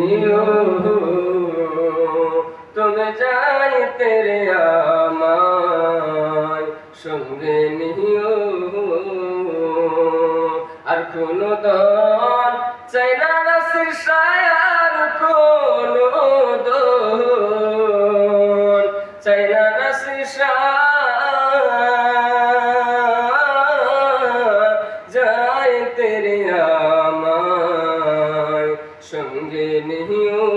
নিও তুমি যাইতে রে আমায় সঙ্গে নিও আর কোনো দল চাই না রাসের সায়ার কোনো দল চাই না রাসের যাইতে রে আমায় সঙ্গে নিও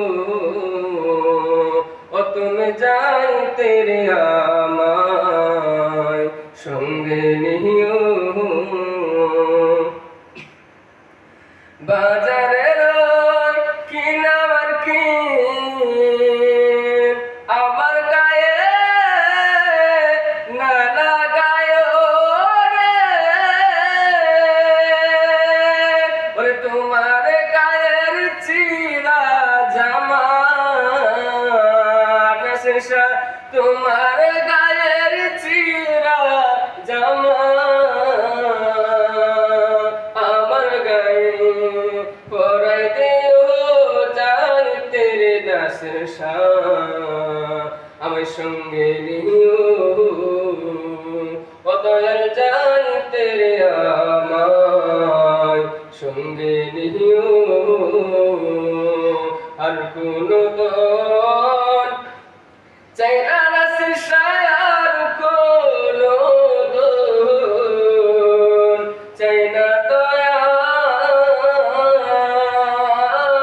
ও তুমি যাইতে রে আমায় সঙ্গে নিও বাজারের কিনাবার কি আমার গায়ে না লাগায় রে ওরে তোমার গায়ের চিরা জামা শেষা তোমার গায়ের চিরা জামা আমার গায়ে পরাই দিও যাইতে রে নাসের শাহ আমার সঙ্গে নিও ও দয়াল যাইতে রে আমায় সঙ্গে নিও আর কোনো দল চাই না নাসের শায়ার কোনো দল চাই না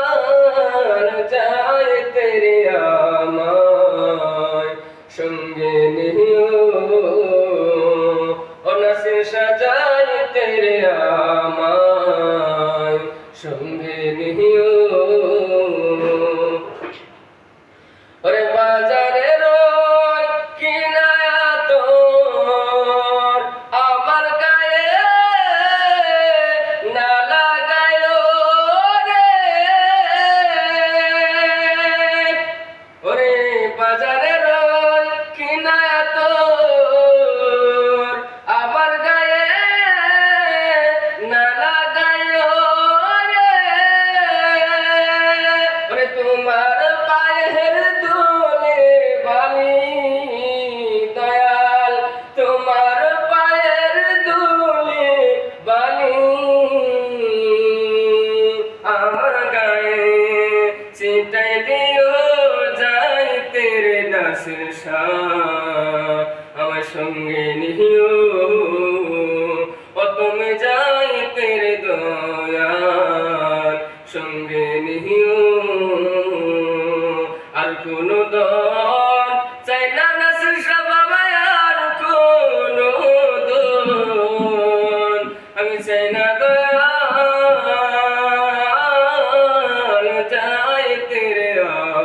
দয়াল যাইতে রে আমায় সঙ্গে নিও ও নাসের শাহ যাইতে রে আমায় সঙ্গে নিও ওরে বাজারের কিনায়া তোর আমার গায়ে না লাগায় রে ওরে বাজারের কিনায়া তোর আমার গায়ে না লাগায় রে ওরে তোমার পায়ের দোলে বালি দয়াল তোমার পায়ের দোলে বালি আমার গায়ে চিটাই দিও যাইতে রে নাসের শাহ আমার সঙ্গে নিও ও তুমি যাইতে রে দয়াল সঙ্গে নিও আর কোনো দল চাই না নাসের শাহ বাবা আর কোনো দল আমি চাই না দয়াল যাইতে রে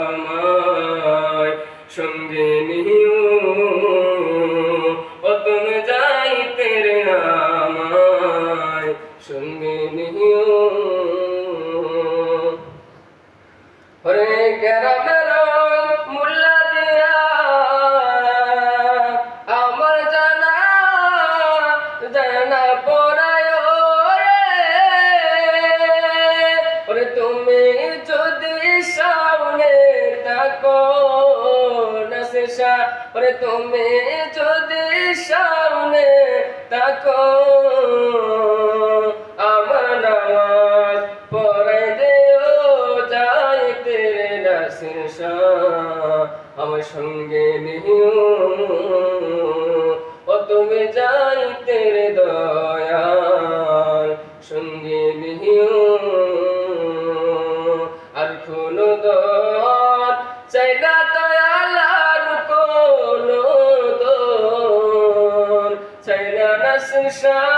আমায় সঙ্গে নিও ও তুমি যাইতে রে আমায় সঙ্গে নিও ওরে গ্রামের মুল্লা দিয়া আমার জানা জানা পড়ায় ওরে তুমি যদি সামনে থাকো নাসের শাহ ওরে তুমি যদি সামনে থাকো আমার নামাজ পড়াই দিও যাইতে রে নাসের শাহ আমার সঙ্গে নিও ও তুমি যাইতে রে দয়াল সঙ্গে নিও আর কোনো দল চাই না দয়াল আর কোনো দল চাই না নাসের শাহ